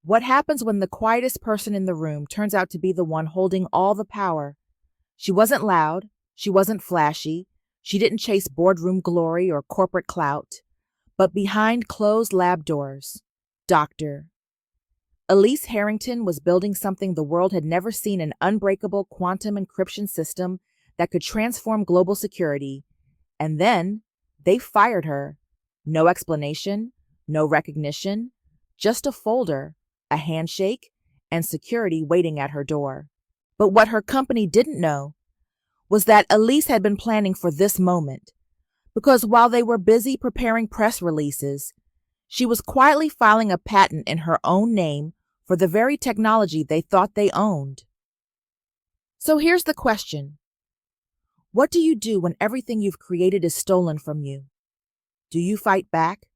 What happens when the quietest person in the room turns out to be the one holding all the power? She wasn't loud. She wasn't flashy. She didn't chase boardroom glory or corporate clout. But behind closed lab doors, Dr. Elise Harrington was building something the world had never seen, an unbreakable quantum encryption system that could transform global security. And then they fired her. No explanation, no recognition, just a folder, a handshake, and security waiting at her door. But what her company didn't know was that Elise had been planning for this moment, because while they were busy preparing press releases, she was quietly filing a patent in her own name for the very technology they thought they owned. So here's the question. What do you do when everything you've created is stolen from you? Do you fight back?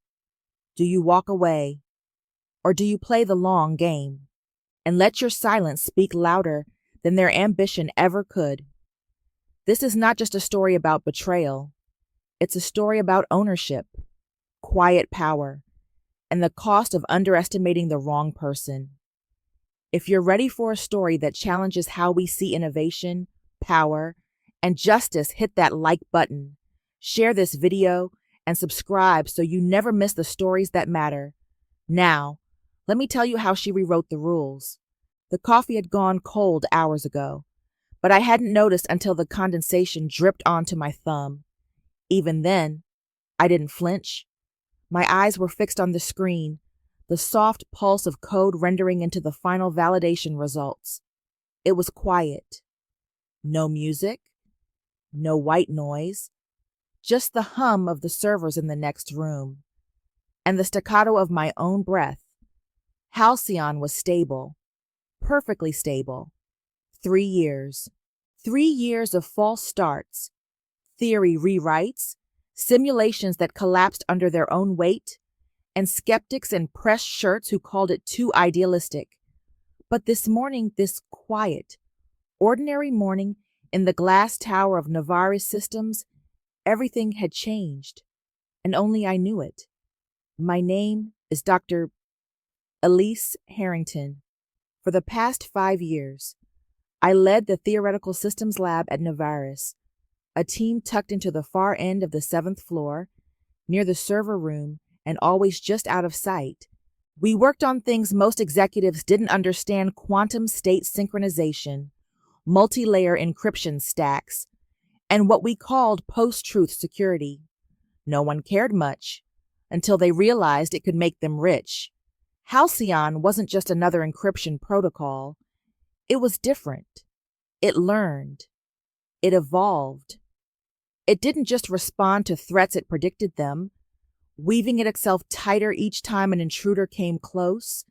Do you walk away? Or do you play the long game and let your silence speak louder than their ambition ever could? This is not just a story about betrayal. It's a story about ownership, quiet power, and the cost of underestimating the wrong person. If you're ready for a story that challenges how we see innovation, power, and justice, hit that like button, share this video, and subscribe so you never miss the stories that matter. Now, let me tell you how she rewrote the rules. The coffee had gone cold hours ago, but I hadn't noticed until the condensation dripped onto my thumb. Even then, I didn't flinch. My eyes were fixed on the screen, the soft pulse of code rendering into the final validation results. It was quiet. No music, no white noise, just the hum of the servers in the next room, and the staccato of my own breath. Halcyon was stable, perfectly stable. 3 years. 3 years of false starts, theory rewrites, simulations that collapsed under their own weight, and skeptics in pressed shirts who called it too idealistic. But this morning, this quiet, ordinary morning in the glass tower of Novaris systems, everything had changed, and only I knew it. My name is Dr. Elise Harrington. For the past 5 years, I led the theoretical systems lab at Novaris, a team tucked into the far end of the 7th floor, near the server room and always just out of sight. We worked on things most executives didn't understand: quantum state synchronization, multi-layer encryption stacks, and what we called post-truth security. No one cared much until they realized it could make them rich. Halcyon wasn't just another encryption protocol. It was different. It learned. It evolved. It didn't just respond to threats, it predicted them, weaving itself tighter each time an intruder came close.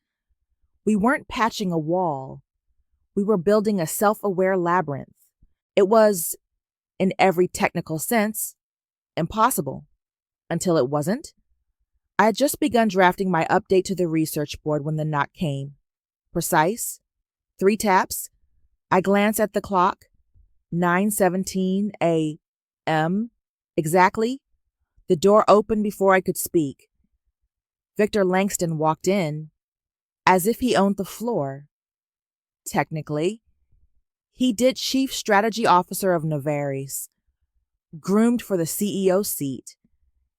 We weren't patching a wall. We were building a self-aware labyrinth. It was, in every technical sense, impossible. Until it wasn't. I had just begun drafting my update to the research board when the knock came. Precise. 3 taps. I glanced at the clock. 9:17 a.m. Exactly. The door opened before I could speak. Victor Langston walked in, as if he owned the floor. Technically, he did Chief Strategy Officer of Novaris, groomed for the CEO seat,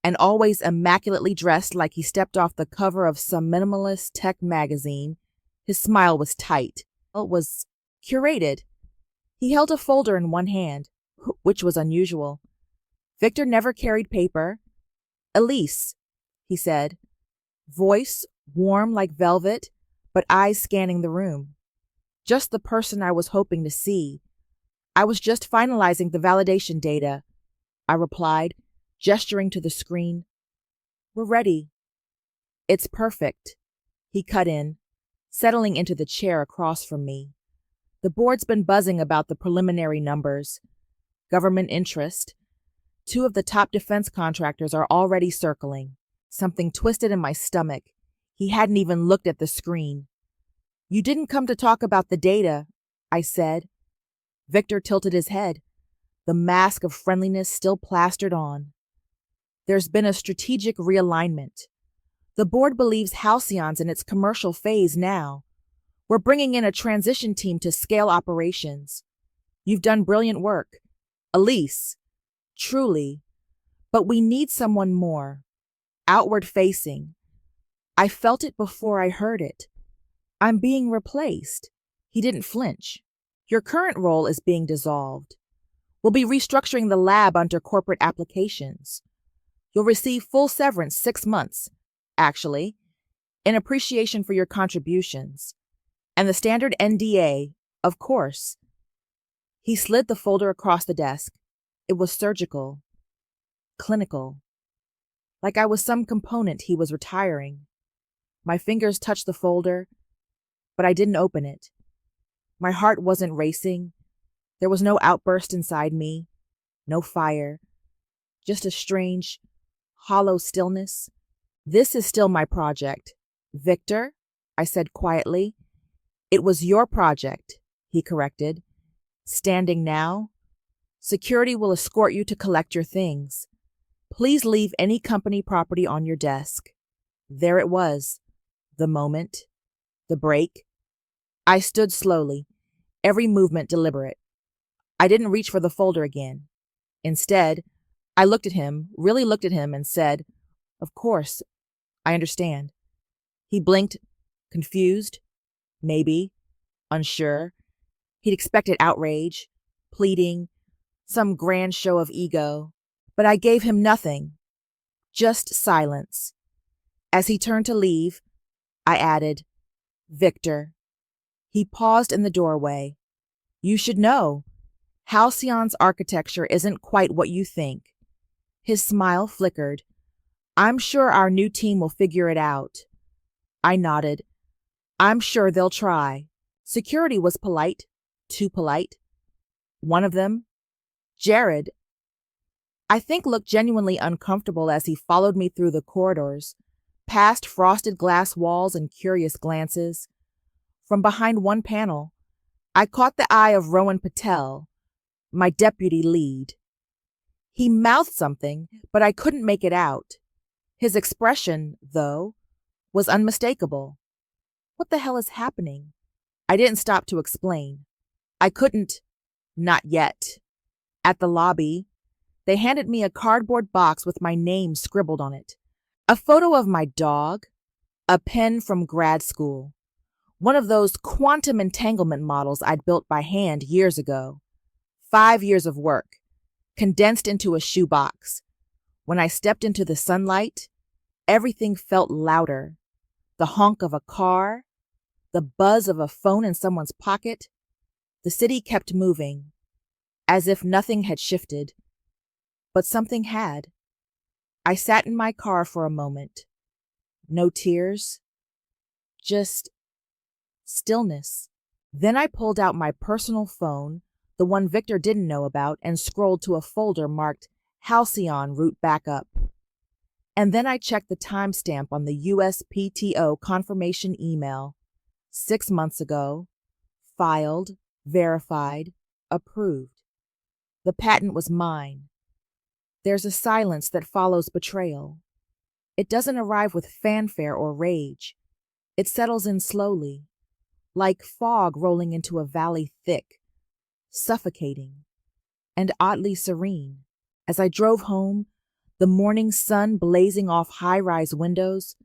and always immaculately dressed like he stepped off the cover of some minimalist tech magazine. His smile was tight. It was curated. He held a folder in one hand, which was unusual. Victor never carried paper. "Elise," he said, voice warm like velvet, but eyes scanning the room. "Just the person I was hoping to see. I was just finalizing the validation data," I replied, gesturing to the screen. "We're ready." "It's perfect," he cut in, settling into the chair across from me. "The board's been buzzing about the preliminary numbers. Government interest. 2 of the top defense contractors are already circling." Something twisted in my stomach. He hadn't even looked at the screen. "You didn't come to talk about the data," I said. Victor tilted his head, the mask of friendliness still plastered on. "There's been a strategic realignment. The board believes Halcyon's in its commercial phase now. We're bringing in a transition team to scale operations. You've done brilliant work, Elise, truly, but we need someone more, outward-facing. I felt it before I heard it. I'm being replaced. He didn't flinch. Your current role is being dissolved. We'll be restructuring the lab under corporate applications. You'll receive full severance 6 months, actually, in appreciation for your contributions. And the standard NDA, of course. He slid the folder across the desk. It was surgical, clinical, like I was some component he was retiring. My fingers touched the folder, but I didn't open it. My heart wasn't racing. There was no outburst inside me, no fire, just a strange, hollow stillness. This is still my project. Victor, I said quietly. It was your project, he corrected. Standing now, security will escort you to collect your things. Please leave any company property on your desk. There it was, the moment, the break. I stood slowly, every movement deliberate. I didn't reach for the folder again. Instead, I looked at him, really looked at him, and said, "Of course, I understand." He blinked, confused, maybe, unsure. He'd expected outrage, pleading, some grand show of ego, but I gave him nothing, just silence. As he turned to leave, I added, "Victor." He paused in the doorway. "You should know, Halcyon's architecture isn't quite what you think." His smile flickered. "I'm sure our new team will figure it out." I nodded. "I'm sure they'll try." Security was polite, too polite. One of them, Jared, I think looked genuinely uncomfortable as he followed me through the corridors, past frosted glass walls and curious glances. From behind one panel, I caught the eye of Rowan Patel, my deputy lead. He mouthed something, but I couldn't make it out. His expression, though, was unmistakable. What the hell is happening? I didn't stop to explain. I couldn't, not yet. At the lobby, they handed me a cardboard box with my name scribbled on it, a photo of my dog, a pen from grad school, one of those quantum entanglement models I'd built by hand years ago. 5 years of work, condensed into a shoebox. When I stepped into the sunlight, everything felt louder. The honk of a car, the buzz of a phone in someone's pocket. The city kept moving, as if nothing had shifted. But something had. I sat in my car for a moment. No tears, just stillness. Then I pulled out my personal phone, the one Victor didn't know about, and scrolled to a folder marked Halcyon Root Backup. And then I checked the timestamp on the USPTO confirmation email. 6 months ago, filed, verified, approved. The patent was mine. There's a silence that follows betrayal. It doesn't arrive with fanfare or rage. It settles in slowly, like fog rolling into a valley thick, suffocating, and oddly serene. As I drove home, the morning sun blazing off high-rise windows,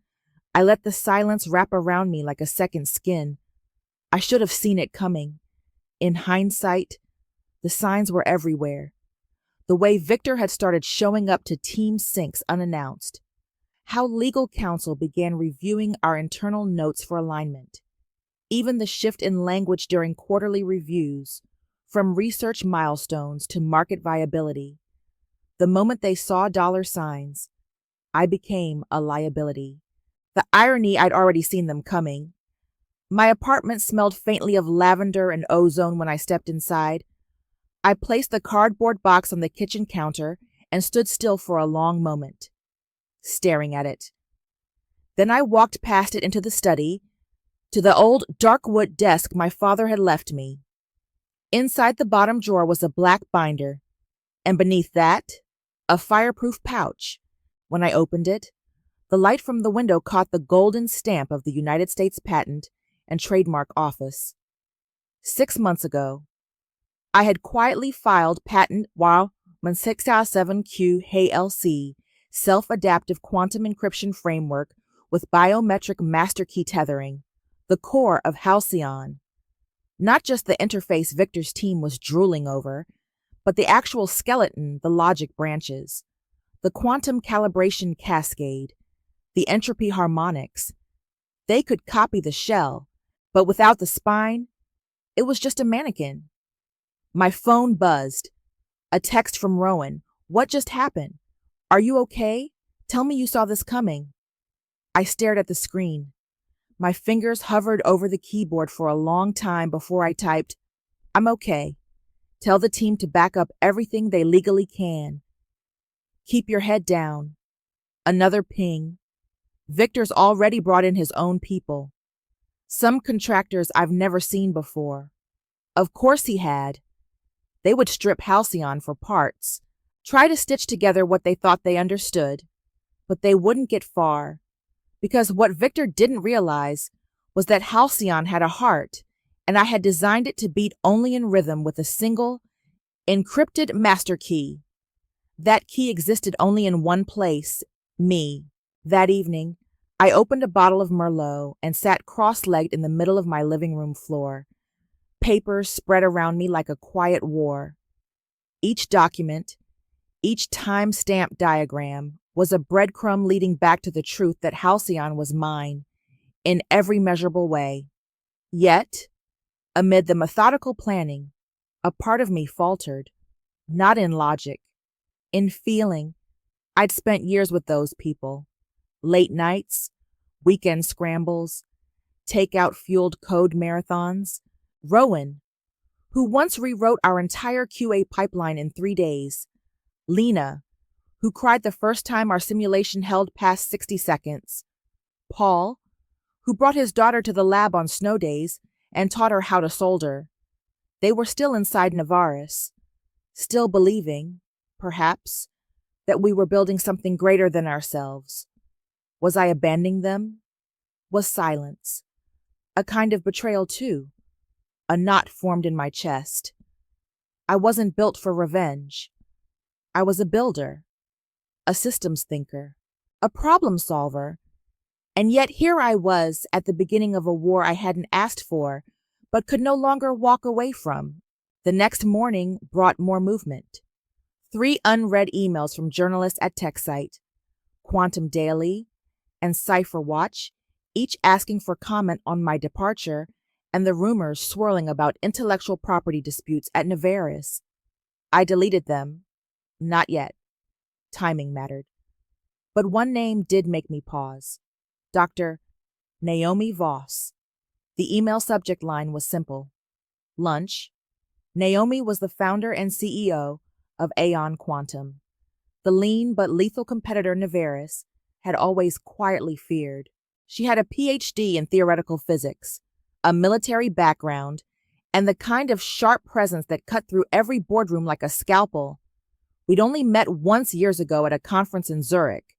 I let the silence wrap around me like a second skin. I should have seen it coming. In hindsight, the signs were everywhere. The way Victor had started showing up to team syncs unannounced. How legal counsel began reviewing our internal notes for alignment. Even the shift in language during quarterly reviews, from research milestones to market viability. The moment they saw $signs, I became a liability. The irony, I'd already seen them coming. My apartment smelled faintly of lavender and ozone when I stepped inside. I placed the cardboard box on the kitchen counter and stood still for a long moment, staring at it. Then I walked past it into the study, to the old dark wood desk my father had left me. Inside the bottom drawer was a black binder, and beneath that, a fireproof pouch. When I opened it, The light from the window caught the golden stamp of the United States Patent and Trademark Office. 6 months ago, I had quietly filed patent 667Q HLC self-adaptive quantum encryption framework with biometric master key tethering, the core of Halcyon. Not just the interface Victor's team was drooling over, but the actual skeleton, the logic branches, the quantum calibration cascade, the entropy harmonics. They could copy the shell, but without the spine, it was just a mannequin. My phone buzzed. A text from Rowan. What just happened? Are you okay? Tell me you saw this coming. I stared at the screen. My fingers hovered over the keyboard for a long time before I typed, I'm okay. Tell the team to back up everything they legally can. Keep your head down. Another ping. Victor's already brought in his own people. Some contractors I've never seen before. Of course he had. They would strip Halcyon for parts, try to stitch together what they thought they understood, but they wouldn't get far, because what Victor didn't realize was that Halcyon had a heart, and I had designed it to beat only in rhythm with a single, encrypted master key. That key existed only in one place, me. That evening, I opened a bottle of Merlot and sat cross-legged in the middle of my living room floor. Papers spread around me like a quiet war. Each document, each time-stamped diagram was a breadcrumb leading back to the truth that Halcyon was mine, in every measurable way. Yet, amid the methodical planning, a part of me faltered, not in logic, in feeling. I'd spent years with those people. Late nights, weekend scrambles, takeout-fueled code marathons. Rowan, who once rewrote our entire QA pipeline in 3 days. Lena, who cried the first time our simulation held past 60 seconds. Paul, who brought his daughter to the lab on snow days and taught her how to solder. They were still inside Novaris, still believing, perhaps, that we were building something greater than ourselves. Was I abandoning them? Was silence a kind of betrayal too? A knot formed in my chest. I wasn't built for revenge. I was a builder, a systems thinker, a problem solver, and yet here I was at the beginning of a war I hadn't asked for, but could no longer walk away from. The next morning brought more movement. 3 unread emails from journalists at TechSite, Quantum Daily, and Cypher Watch, each asking for comment on my departure and the rumors swirling about intellectual property disputes at Novaris. I deleted them. Not yet. Timing mattered. But one name did make me pause. Dr. Naomi Voss. The email subject line was simple. Lunch. Naomi was the founder and CEO of Aeon Quantum. The lean but lethal competitor Novaris had always quietly feared. She had a PhD in theoretical physics, a military background, and the kind of sharp presence that cut through every boardroom like a scalpel. We'd only met once years ago at a conference in Zurich.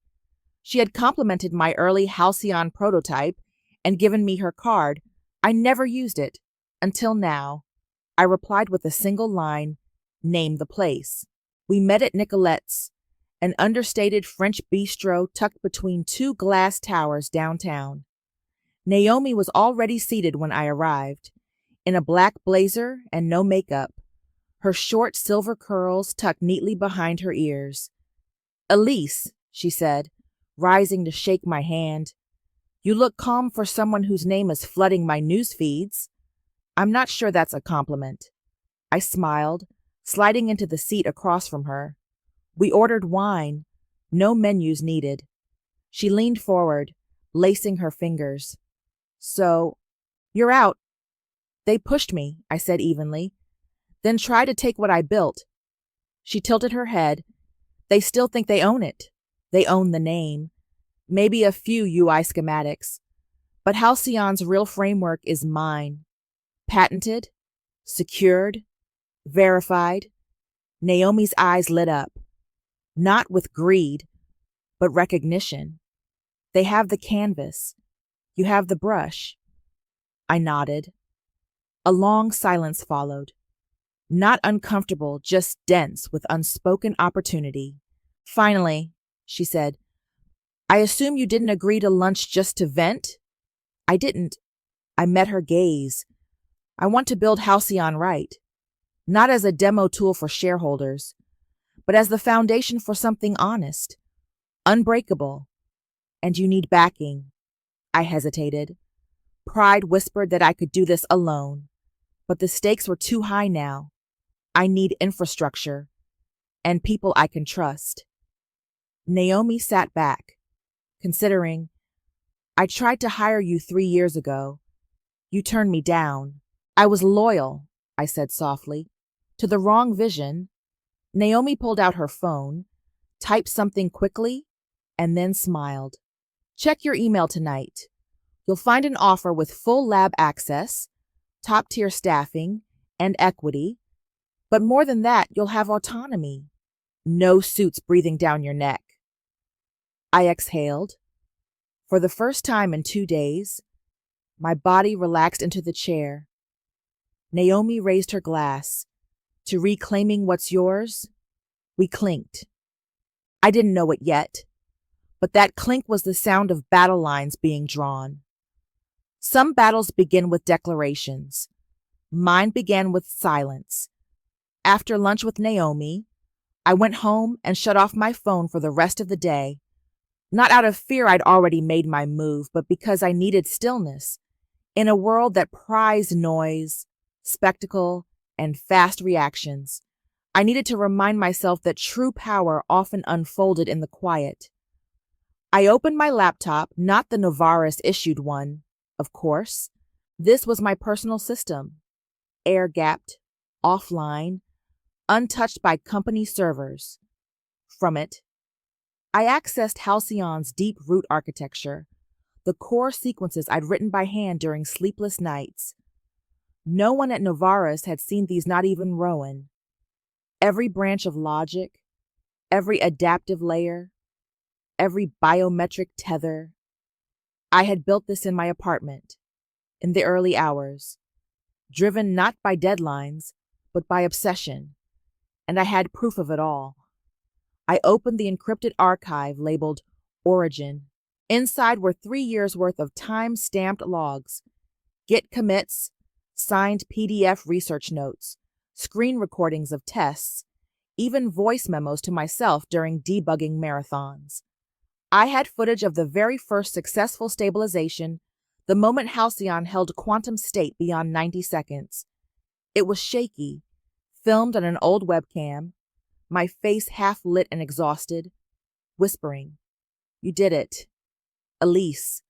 She had complimented my early Halcyon prototype and given me her card. I never used it, until now. I replied with a single line, name the place. We met at Nicolette's, an understated French bistro tucked between 2 glass towers downtown. Naomi was already seated when I arrived, in a black blazer and no makeup, her short silver curls tucked neatly behind her ears. Elise, she said, rising to shake my hand. You look calm for someone whose name is flooding my news feeds. I'm not sure that's a compliment. I smiled, sliding into the seat across from her. We ordered wine, no menus needed. She leaned forward, lacing her fingers. So, you're out. They pushed me, I said evenly. Then try to take what I built. She tilted her head. They still think they own it. They own the name. Maybe a few UI schematics. But Halcyon's real framework is mine. Patented, secured, verified. Naomi's eyes lit up. Not with greed, but recognition. They have the canvas. You have the brush. I nodded. A long silence followed. Not uncomfortable, just dense with unspoken opportunity. Finally, she said, I assume you didn't agree to lunch just to vent? I didn't. I met her gaze. I want to build Halcyon right. Not as a demo tool for shareholders, but as the foundation for something honest, unbreakable. And you need backing. I hesitated. Pride whispered that I could do this alone, but the stakes were too high now. I need infrastructure and people I can trust. Naomi sat back, considering. I tried to hire you 3 years ago. You turned me down. I was loyal, I said softly, to the wrong vision. Naomi pulled out her phone, typed something quickly, and then smiled. Check your email tonight. You'll find an offer with full lab access, top-tier staffing, and equity. But more than that, you'll have autonomy. No suits breathing down your neck. I exhaled. For the first time in 2 days, my body relaxed into the chair. Naomi raised her glass. To reclaiming what's yours, we clinked. I didn't know it yet, but that clink was the sound of battle lines being drawn. Some battles begin with declarations. Mine began with silence. After lunch with Naomi, I went home and shut off my phone for the rest of the day. Not out of fear I'd already made my move, but because I needed stillness. In a world that prized noise, spectacle, and fast reactions, I needed to remind myself that true power often unfolded in the quiet. I opened my laptop, not the Novaris issued one, of course. This was my personal system, air-gapped, offline, untouched by company servers. From it, I accessed Halcyon's deep root architecture, the core sequences I'd written by hand during sleepless nights. No one at Novaris had seen these, not even Rowan. Every branch of logic, every adaptive layer, every biometric tether. I had built this in my apartment, in the early hours, driven not by deadlines, but by obsession, and I had proof of it all. I opened the encrypted archive labeled Origin. Inside were 3 years' worth of time-stamped logs, Git commits, signed PDF research notes, screen recordings of tests, even voice memos to myself during debugging marathons. I had footage of the very first successful stabilization, the moment Halcyon held quantum state beyond 90 seconds. It was shaky, filmed on an old webcam, my face half lit and exhausted, whispering, "You did it. Elise,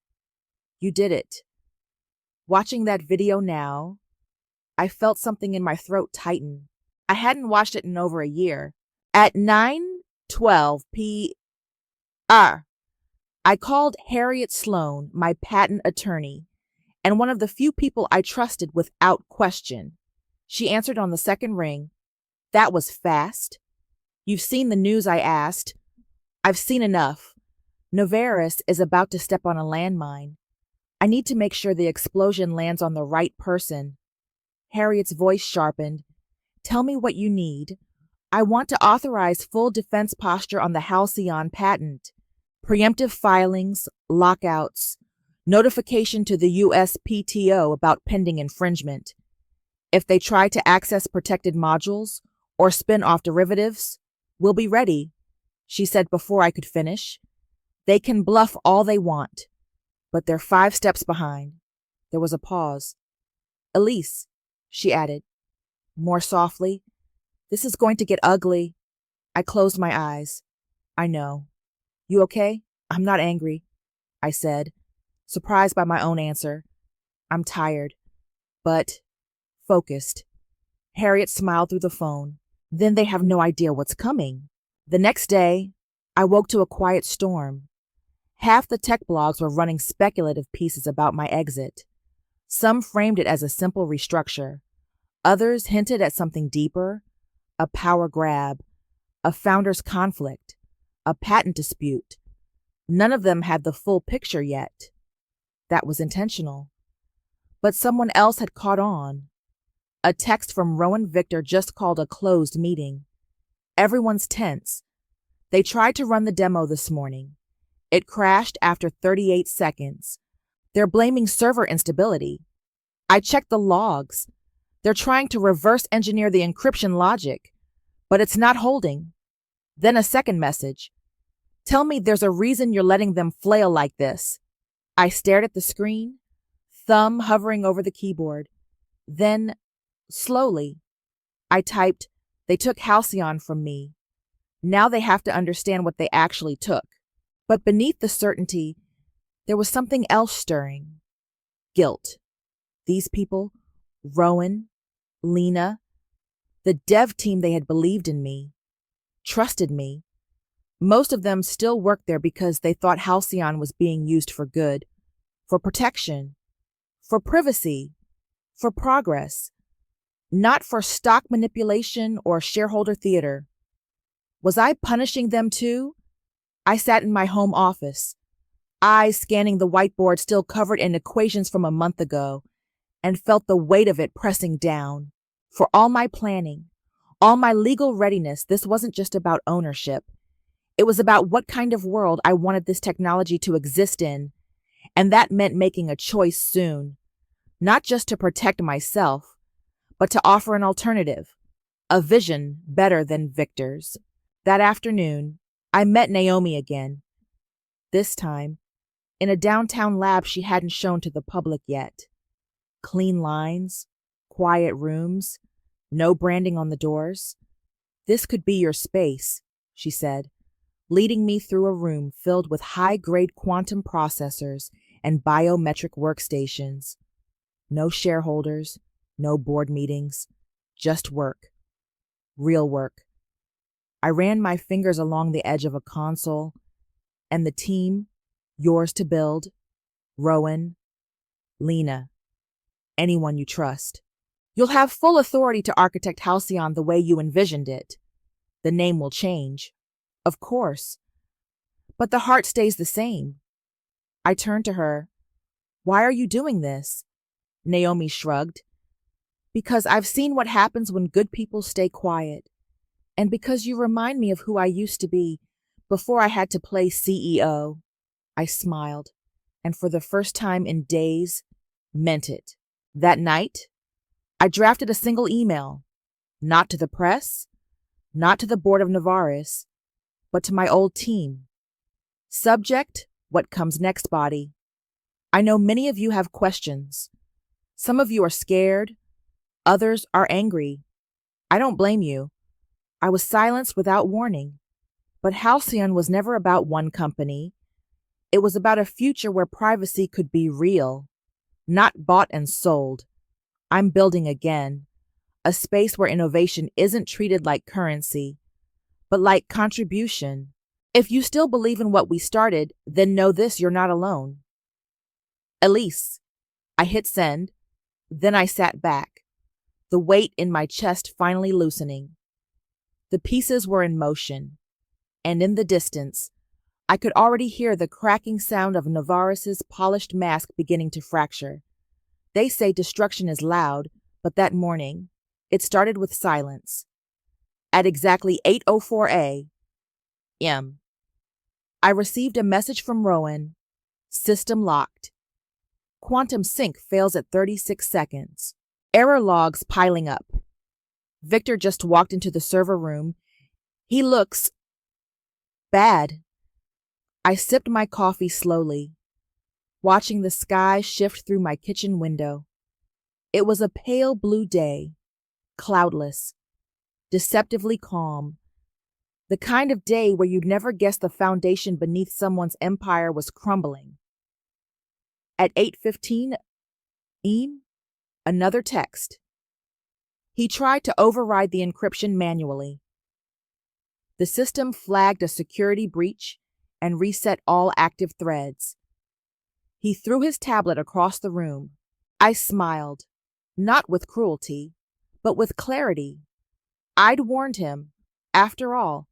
you did it." Watching that video now, I felt something in my throat tighten. I hadn't watched it in over a year. At 9:12 p.m., I called Harriet Sloan, my patent attorney, and one of the few people I trusted without question. She answered on the second ring. "That was fast." "You've seen the news?" I asked. "I've seen enough. Novaris is about to step on a landmine. I need to make sure the explosion lands on the right person." Harriet's voice sharpened. "Tell me what you need. I want to authorize full defense posture on the Halcyon patent. Preemptive filings, lockouts, notification to the USPTO about pending infringement. If they try to access protected modules or spin off derivatives, we'll be ready," she said before I could finish. "They can bluff all they want, but they're 5 steps behind." There was a pause. "Elise," she added, more softly, "this is going to get ugly." I closed my eyes. "I know. You okay?" "I'm not angry," I said, surprised by my own answer. "I'm tired, but focused." Harriet smiled through the phone. "Then they have no idea what's coming." The next day, I woke to a quiet storm. Half the tech blogs were running speculative pieces about my exit. Some framed it as a simple restructure. Others hinted at something deeper, a power grab, a founder's conflict, a patent dispute. None of them had the full picture yet. That was intentional. But someone else had caught on. A text from Rowan Victor just called a closed meeting. Everyone's tense. They tried to run the demo this morning. It crashed after 38 seconds. They're blaming server instability. I checked the logs. They're trying to reverse engineer the encryption logic, but it's not holding. Then a second message. Tell me there's a reason you're letting them flail like this. I stared at the screen, thumb hovering over the keyboard. Then, slowly, I typed, they took Halcyon from me. Now they have to understand what they actually took. But beneath the certainty, there was something else stirring. Guilt. These people, Rowan, Lena, the dev team, they had believed in me, trusted me. Most of them still worked there because they thought Halcyon was being used for good, for protection, for privacy, for progress, not for stock manipulation or shareholder theater. Was I punishing them too? I sat in my home office, eyes scanning the whiteboard still covered in equations from a month ago, and felt the weight of it pressing down. For all my planning, all my legal readiness, this wasn't just about ownership. It was about what kind of world I wanted this technology to exist in, and that meant making a choice soon, not just to protect myself, but to offer an alternative, a vision better than Victor's. That afternoon, I met Naomi again. This time, in a downtown lab she hadn't shown to the public yet. Clean lines, quiet rooms, no branding on the doors. This could be your space, she said, leading me through a room filled with high-grade quantum processors and biometric workstations. No shareholders, no board meetings, just work. Real work. I ran my fingers along the edge of a console, and the team, yours to build, Rowan, Lena, anyone you trust. You'll have full authority to architect Halcyon the way you envisioned it. The name will change, of course, but the heart stays the same. I turned to her. Why are you doing this? Naomi shrugged. Because I've seen what happens when good people stay quiet, and because you remind me of who I used to be before I had to play CEO. I smiled, and for the first time in days, meant it. That night, I drafted a single email, not to the press, not to the board of Novaris, but to my old team. Subject, what comes next, body. I know many of you have questions. Some of you are scared, others are angry. I don't blame you. I was silenced without warning. But Halcyon was never about one company. It was about a future where privacy could be real, not bought and sold. I'm building again, a space where innovation isn't treated like currency, but like contribution. If you still believe in what we started, then know this, you're not alone. Elise. I hit send, then I sat back, the weight in my chest finally loosening. The pieces were in motion, and in the distance, I could already hear the cracking sound of Novaris's polished mask beginning to fracture. They say destruction is loud, but that morning, it started with silence. At exactly 8:04 a.m., I received a message from Rowan. System locked. Quantum sync fails at 36 seconds. Error logs piling up. Victor just walked into the server room. He looks bad. I sipped my coffee slowly, watching the sky shift through my kitchen window. It was a pale blue day, cloudless, deceptively calm, the kind of day where you'd never guess the foundation beneath someone's empire was crumbling. At 8:15 a.m., another text. He tried to override the encryption manually. The system flagged a security breach and reset all active threads. He threw his tablet across the room. I smiled, not with cruelty, but with clarity. I'd warned him. After all,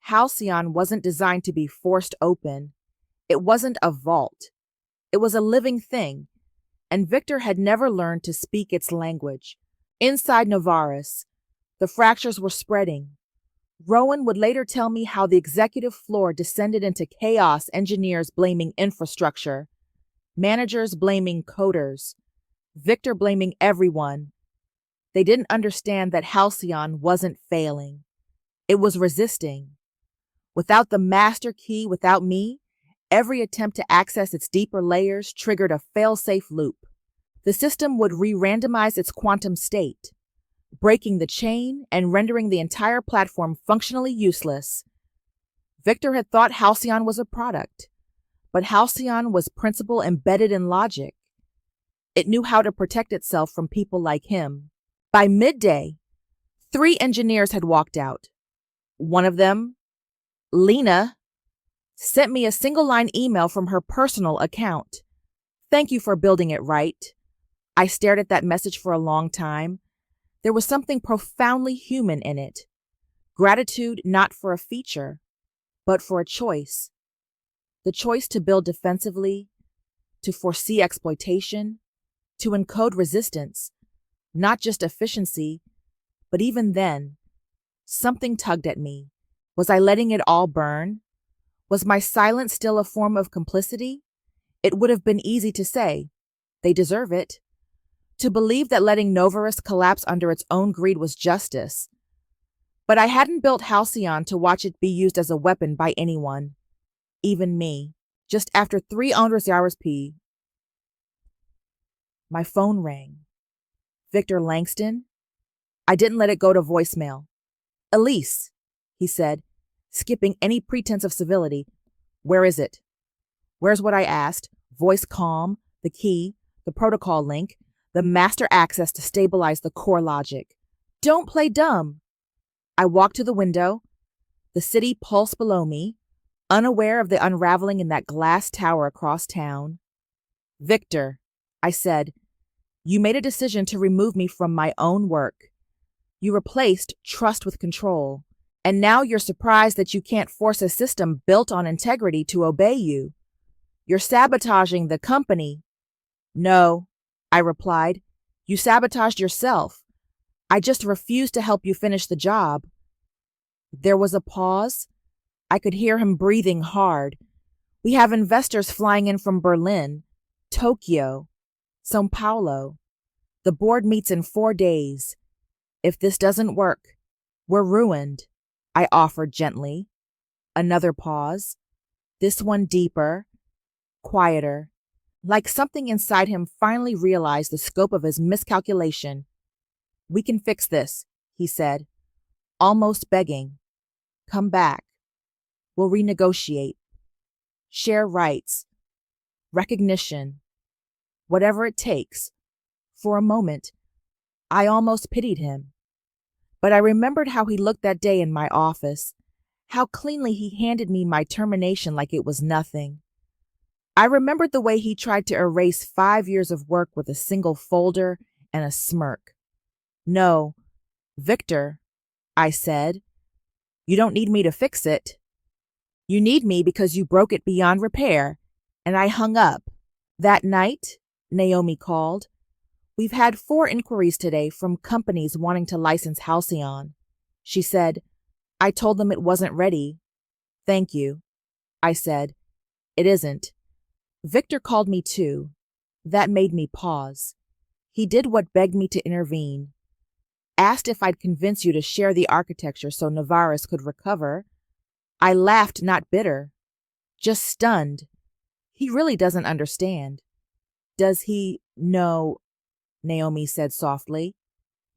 Halcyon wasn't designed to be forced open. It wasn't a vault. It was a living thing, and Victor had never learned to speak its language. Inside Novaris, the fractures were spreading. Rowan would later tell me how the executive floor descended into chaos, engineers blaming infrastructure, managers blaming coders, Victor blaming everyone. They didn't understand that Halcyon wasn't failing. It was resisting. Without the master key, without me, every attempt to access its deeper layers triggered a fail-safe loop. The system would re-randomize its quantum state, breaking the chain and rendering the entire platform functionally useless. Victor had thought Halcyon was a product, but Halcyon was principle embedded in logic. It knew how to protect itself from people like him. By midday, 3 engineers had walked out. One of them, Lena, sent me a single-line email from her personal account. "Thank you for building it right." I stared at that message for a long time. There was something profoundly human in it. Gratitude not for a feature, but for a choice. The choice to build defensively, to foresee exploitation, to encode resistance, not just efficiency, but even then, something tugged at me. Was I letting it all burn? Was my silence still a form of complicity? It would have been easy to say, "They deserve it." To believe that letting Novaris collapse under its own greed was justice. But I hadn't built Halcyon to watch it be used as a weapon by anyone, even me. Just after 3 onerous hours P, my phone rang. Victor Langston? I didn't let it go to voicemail. "Elise," he said, skipping any pretense of civility. "Where is it?" Where's what I asked, voice calm, the key, the protocol link, the master access to stabilize the core logic. "Don't play dumb." I walked to the window, the city pulsed below me, unaware of the unraveling in that glass tower across town. "Victor," I said, "you made a decision to remove me from my own work. You replaced trust with control, and now you're surprised that you can't force a system built on integrity to obey you. You're sabotaging the company." "No," I replied, "you sabotaged yourself. I just refused to help you finish the job." There was a pause. I could hear him breathing hard. "We have investors flying in from Berlin, Tokyo, São Paulo. The board meets in 4 days. If this doesn't work, we're ruined," I offered gently. Another pause. This one deeper, quieter, like something inside him finally realized the scope of his miscalculation. "We can fix this," he said, almost begging. "Come back. We'll renegotiate. Share rights. Recognition. Whatever it takes." For a moment, I almost pitied him. But I remembered how he looked that day in my office, how cleanly he handed me my termination like it was nothing. I remembered the way he tried to erase 5 years of work with a single folder and a smirk. "No, Victor," I said, "you don't need me to fix it. You need me because you broke it beyond repair." And I hung up. That night, Naomi called. "We've had 4 inquiries today from companies wanting to license Halcyon." She said, "I told them it wasn't ready." "Thank you," I said. "It isn't." Victor called me too. That made me pause. He did what begged me to intervene. Asked if I'd convince you to share the architecture so Novaris could recover. I laughed, not bitter, just stunned. He really doesn't understand. "Does he know?" Naomi said softly.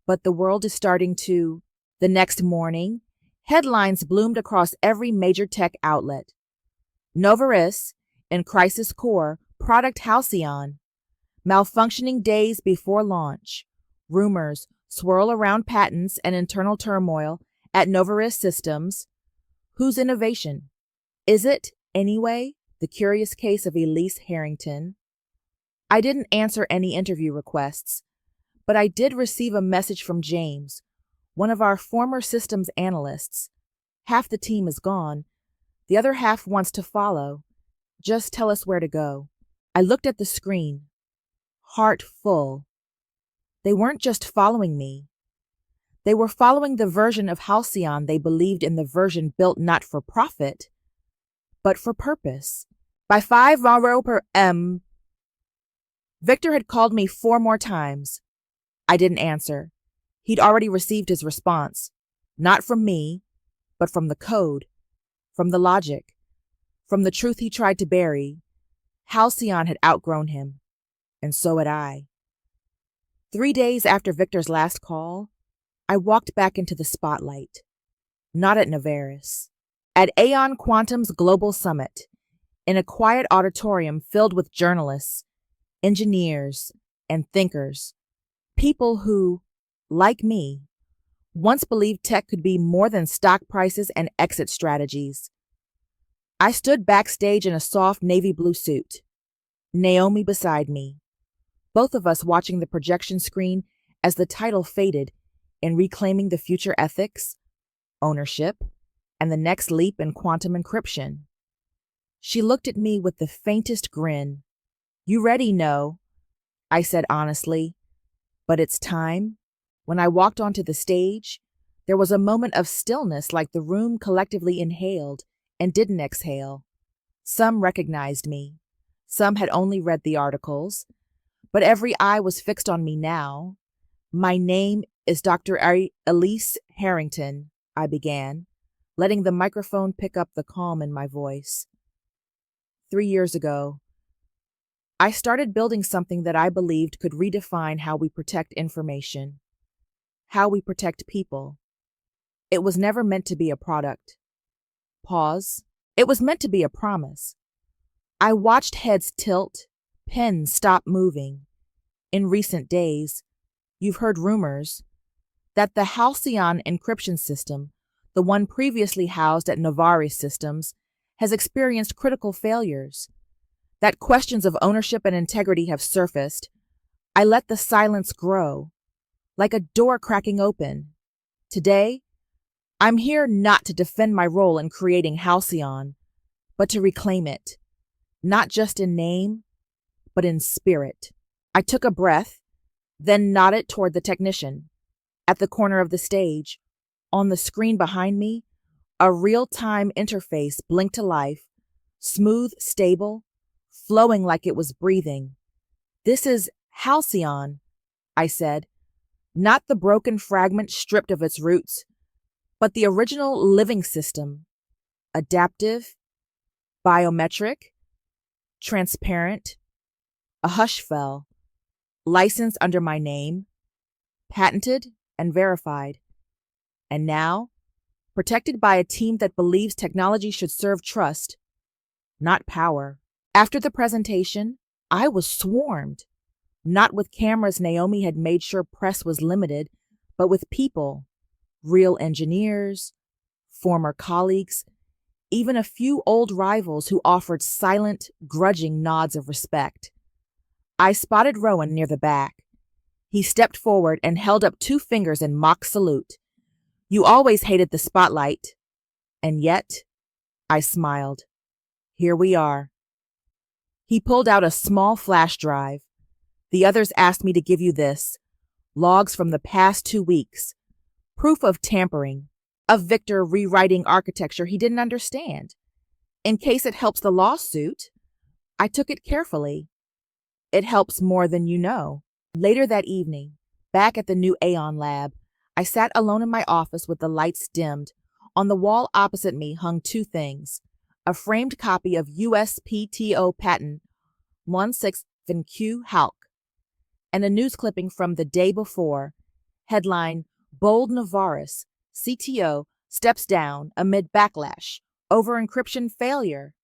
"But the world is starting to." The next morning, headlines bloomed across every major tech outlet. Novaris, in crisis core, product Halcyon. Malfunctioning days before launch. Rumors swirl around patents and internal turmoil at Novaris Systems. Whose innovation? Is it, anyway, the curious case of Elise Harrington? I didn't answer any interview requests, but I did receive a message from James, one of our former systems analysts. Half the team is gone. The other half wants to follow. Just tell us where to go. I looked at the screen, heart full. They weren't just following me. They were following the version of Halcyon they believed in, the version built not for profit, but for purpose. By 5 euro per m. Victor had called me 4 more times. I didn't answer. He'd already received his response. Not from me, but from the code, from the logic, from the truth he tried to bury. Halcyon had outgrown him, and so had I. 3 days after Victor's last call, I walked back into the spotlight. Not at Novaris. At Aeon Quantum's Global Summit, in a quiet auditorium filled with journalists, engineers, and thinkers, people who, like me, once believed tech could be more than stock prices and exit strategies. I stood backstage in a soft navy blue suit, Naomi beside me, both of us watching the projection screen as the title faded in Reclaiming the Future Ethics, Ownership, and the Next Leap in Quantum Encryption. She looked at me with the faintest grin. "You ready, No?" I said honestly. "But it's time." When I walked onto the stage, there was a moment of stillness, like the room collectively inhaled and didn't exhale. Some recognized me. Some had only read the articles. But every eye was fixed on me now. "My name is Dr. Elise Harrington," I began, letting the microphone pick up the calm in my voice. 3 years ago, I started building something that I believed could redefine how we protect information, how we protect people. It was never meant to be a product. Pause. It was meant to be a promise. I watched heads tilt, pens stop moving. In recent days, you've heard rumors that the Halcyon encryption system, the one previously housed at Novaris Systems, has experienced critical failures, that questions of ownership and integrity have surfaced. I let the silence grow, like a door cracking open. Today, I'm here not to defend my role in creating Halcyon, but to reclaim it, not just in name, but in spirit. I took a breath, then nodded toward the technician. At the corner of the stage, on the screen behind me, a real-time interface blinked to life, smooth, stable, flowing like it was breathing. "This is Halcyon," I said, "not the broken fragment stripped of its roots, but the original living system, adaptive, biometric, transparent." A hush fell. Licensed under my name, patented and verified. And now, protected by a team that believes technology should serve trust, not power. After the presentation, I was swarmed. Not with cameras. Naomi had made sure press was limited, but with people, real engineers, former colleagues, even a few old rivals who offered silent, grudging nods of respect. I spotted Rowan near the back. He stepped forward and held up 2 fingers in mock salute. "You always hated the spotlight." And yet, I smiled. "Here we are." He pulled out a small flash drive. "The others asked me to give you this. Logs from the past 2 weeks. Proof of tampering. Of Victor rewriting architecture he didn't understand. In case it helps the lawsuit." I took it carefully. "It helps more than you know." Later that evening, back at the new Aeon lab, I sat alone in my office with the lights dimmed. On the wall opposite me hung 2 things: a framed copy of USPTO patent 16VQ Halc, and a news clipping from the day before, headline, "Bold Novaris, CTO steps down amid backlash over encryption failure."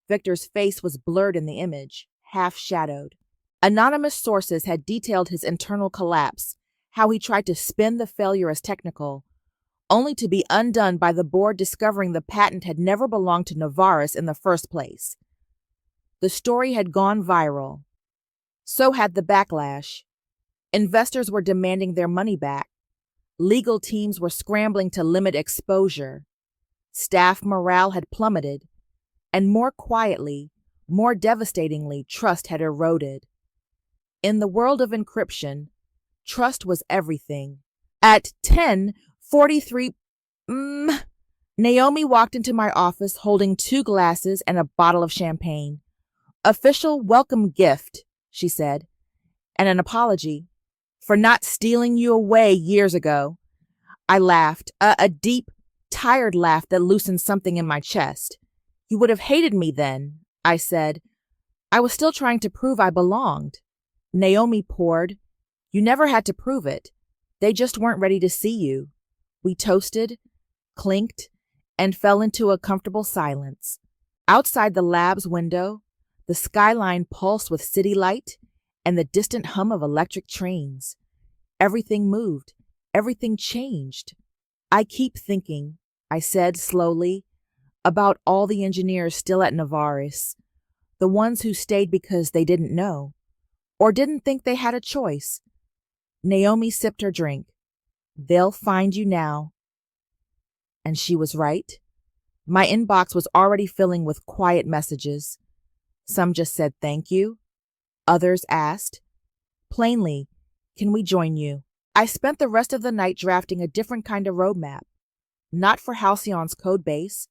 Victor's face was blurred in the image, half-shadowed. Anonymous sources had detailed his internal collapse, how he tried to spin the failure as technical, only to be undone by the board discovering the patent had never belonged to Novaris in the first place. The story had gone viral. So had the backlash. Investors were demanding their money back. Legal teams were scrambling to limit exposure. Staff morale had plummeted. And more quietly, more devastatingly, trust had eroded. In the world of encryption, trust was everything. At 10:43, Naomi walked into my office holding 2 glasses and a bottle of champagne. "Official welcome gift," she said, "and an apology for not stealing you away years ago." I laughed, a deep, tired laugh that loosened something in my chest. "You would have hated me then," I said. "I was still trying to prove I belonged." Naomi poured. "You never had to prove it. They just weren't ready to see you." We toasted, clinked, and fell into a comfortable silence. Outside the lab's window, the skyline pulsed with city light and the distant hum of electric trains. Everything moved. Everything changed. "I keep thinking," I said slowly, "about all the engineers still at Novaris, the ones who stayed because they didn't know, or didn't think they had a choice." Naomi sipped her drink. "They'll find you now." And she was right. My inbox was already filling with quiet messages. Some just said thank you. Others asked, plainly, "Can we join you?" I spent the rest of the night drafting a different kind of roadmap. Not for Halcyon's code base,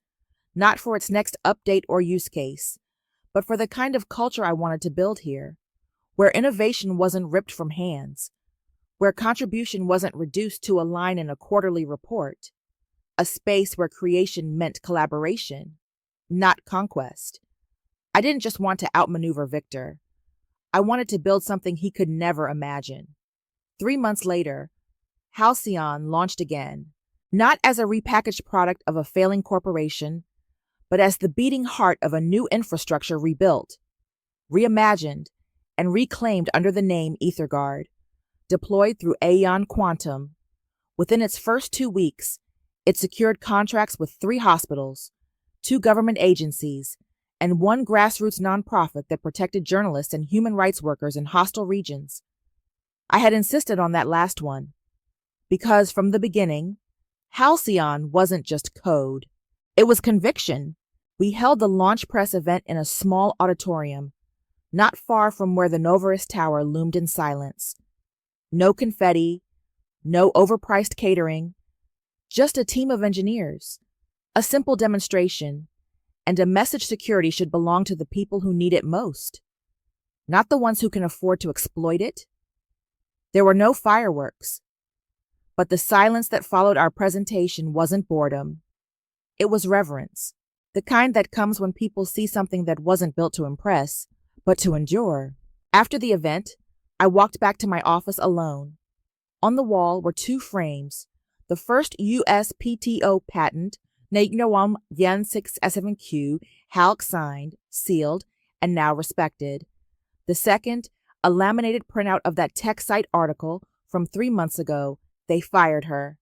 not for its next update or use case, but for the kind of culture I wanted to build here, where innovation wasn't ripped from hands, where contribution wasn't reduced to a line in a quarterly report, a space where creation meant collaboration, not conquest. I didn't just want to outmaneuver Victor. I wanted to build something he could never imagine. 3 months later, Halcyon launched again, not as a repackaged product of a failing corporation, but as the beating heart of a new infrastructure rebuilt, reimagined, and reclaimed under the name Ethergard, deployed through Aeon Quantum. Within its first 2 weeks, it secured contracts with 3 hospitals, 2 government agencies, and 1 grassroots nonprofit that protected journalists and human rights workers in hostile regions. I had insisted on that last one, because from the beginning, Halcyon wasn't just code. It was conviction. We held the launch press event in a small auditorium, not far from where the Novaris Tower loomed in silence. No confetti, no overpriced catering, just a team of engineers, a simple demonstration, and a message security should belong to the people who need it most, not the ones who can afford to exploit it. There were no fireworks, but the silence that followed our presentation wasn't boredom. It was reverence, the kind that comes when people see something that wasn't built to impress, but to endure. After the event, I walked back to my office alone. On the wall were 2 frames, the first USPTO patent, Nagnawam Yan 6S7Q, Halc signed, sealed, and now respected. The second, a laminated printout of that tech site article from 3 months ago. They fired her.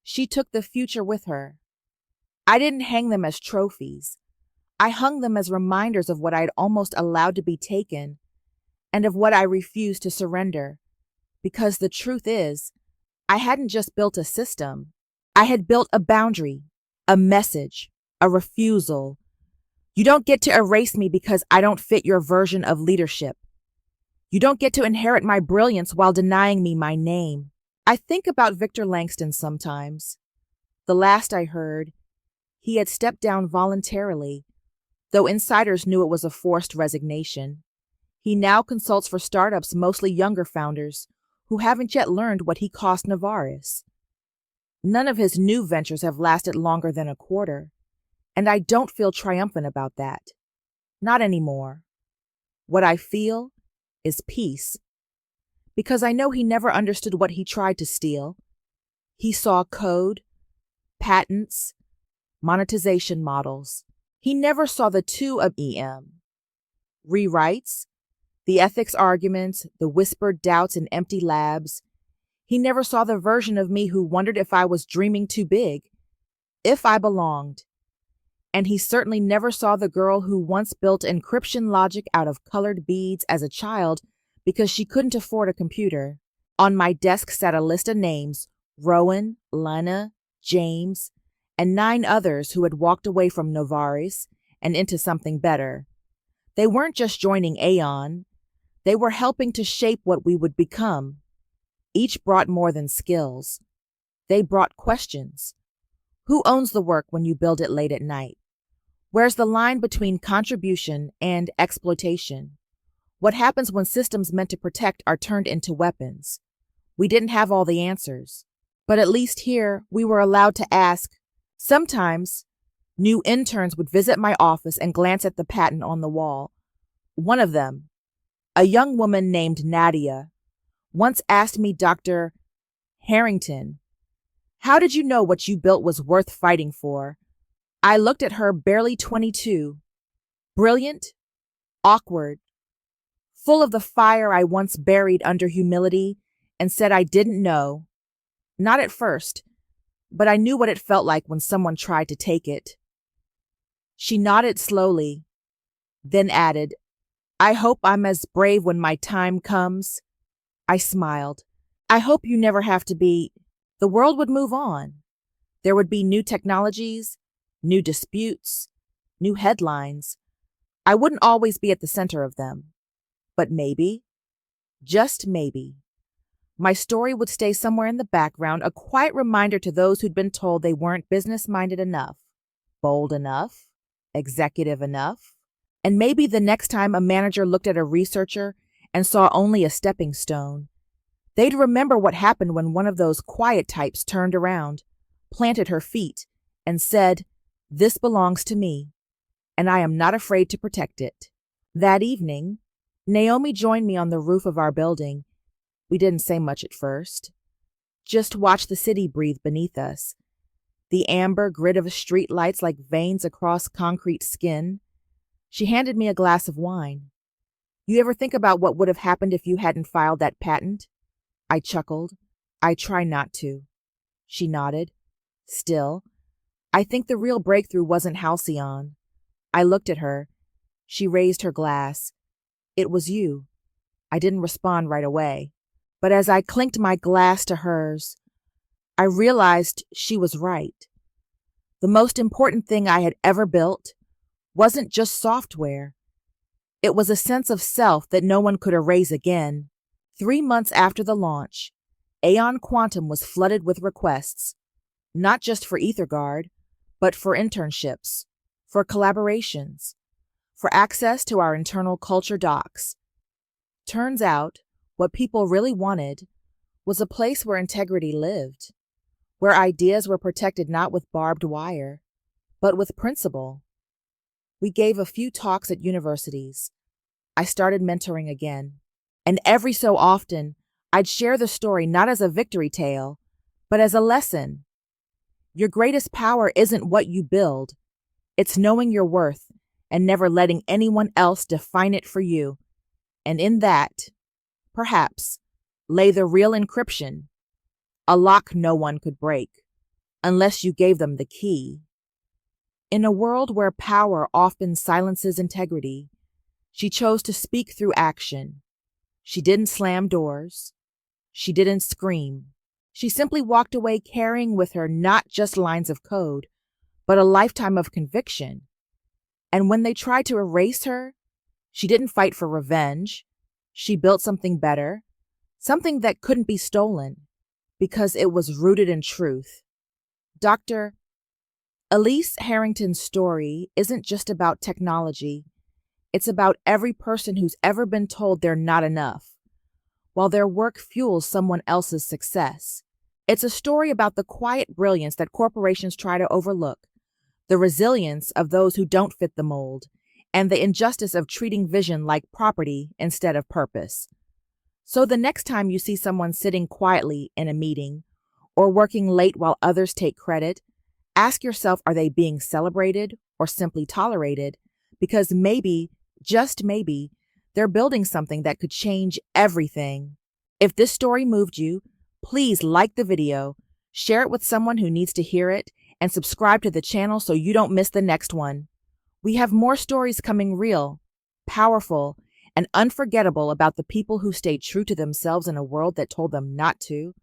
She took the future with her. I didn't hang them as trophies. I hung them as reminders of what I'd almost allowed to be taken, and of what I refused to surrender. Because the truth is, I hadn't just built a system. I had built a boundary, a message, a refusal. You don't get to erase me because I don't fit your version of leadership. You don't get to inherit my brilliance while denying me my name. I think about Victor Langston sometimes. The last I heard, he had stepped down voluntarily, though insiders knew it was a forced resignation. He now consults for startups, mostly younger founders, who haven't yet learned what he cost Novaris. None of his new ventures have lasted longer than a quarter, and I don't feel triumphant about that. Not anymore. What I feel is peace. Because I know he never understood what he tried to steal. He saw code, patents, monetization models. He never saw the 2 of EM. Rewrites, the ethics arguments, the whispered doubts in empty labs. He never saw the version of me who wondered if I was dreaming too big, if I belonged. And he certainly never saw the girl who once built encryption logic out of colored beads as a child because she couldn't afford a computer. On my desk sat a list of names, Rowan, Lana, James, and 9 others who had walked away from Novaris and into something better. They weren't just joining Aeon, they were helping to shape what we would become. Each brought more than skills. They brought questions. Who owns the work when you build it late at night? Where's the line between contribution and exploitation? What happens when systems meant to protect are turned into weapons? We didn't have all the answers, but at least here we were allowed to ask. Sometimes, new interns would visit my office and glance at the patent on the wall. One of them, a young woman named Nadia, once asked me, Dr. Harrington, how did you know what you built was worth fighting for? I looked at her, barely 22, brilliant, awkward, full of the fire I once buried under humility, and said I didn't know. Not at first, but I knew what it felt like when someone tried to take it. She nodded slowly, then added, I hope I'm as brave when my time comes. I smiled. I hope you never have to be. The world would move on. There would be new technologies, new disputes, new headlines. I wouldn't always be at the center of them. But maybe, just maybe, my story would stay somewhere in the background, a quiet reminder to those who'd been told they weren't business-minded enough, bold enough, executive enough. And maybe the next time a manager looked at a researcher and saw only a stepping stone, they'd remember what happened when one of those quiet types turned around, planted her feet, and said, this belongs to me, and I am not afraid to protect it. That evening, Naomi joined me on the roof of our building. We didn't say much at first. Just watched the city breathe beneath us. The amber grid of street lights like veins across concrete skin. She handed me a glass of wine. You ever think about what would have happened if you hadn't filed that patent? I chuckled. I try not to. She nodded. Still, I think the real breakthrough wasn't Halcyon. I looked at her. She raised her glass. It was you. I didn't respond right away. But as I clinked my glass to hers, I realized she was right. The most important thing I had ever built wasn't just software. It was a sense of self that no one could erase again. 3 months after the launch, Aeon Quantum was flooded with requests, not just for Ethergard, but for internships, for collaborations, for access to our internal culture docs. Turns out, what people really wanted was a place where integrity lived, where ideas were protected not with barbed wire, but with principle. We gave a few talks at universities. I started mentoring again, and every so often, I'd share the story not as a victory tale, but as a lesson. Your greatest power isn't what you build. It's knowing your worth and never letting anyone else define it for you. And in that, perhaps, lay the real encryption, a lock no one could break, unless you gave them the key. In a world where power often silences integrity, she chose to speak through action. She didn't slam doors. She didn't scream. She simply walked away carrying with her not just lines of code, but a lifetime of conviction. And when they tried to erase her, she didn't fight for revenge. She built something better, something that couldn't be stolen, because it was rooted in truth. Dr. Elise Harrington's story isn't just about technology. It's about every person who's ever been told they're not enough, while their work fuels someone else's success. It's a story about the quiet brilliance that corporations try to overlook, the resilience of those who don't fit the mold, and the injustice of treating vision like property instead of purpose. So the next time you see someone sitting quietly in a meeting or working late while others take credit, ask yourself, are they being celebrated or simply tolerated? Because maybe, just maybe, they're building something that could change everything. If this story moved you, please like the video, share it with someone who needs to hear it, and subscribe to the channel so you don't miss the next one. We have more stories coming, real, powerful, and unforgettable, about the people who stayed true to themselves in a world that told them not to.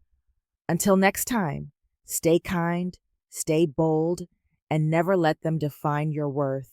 Until next time, stay kind, stay bold, and never let them define your worth.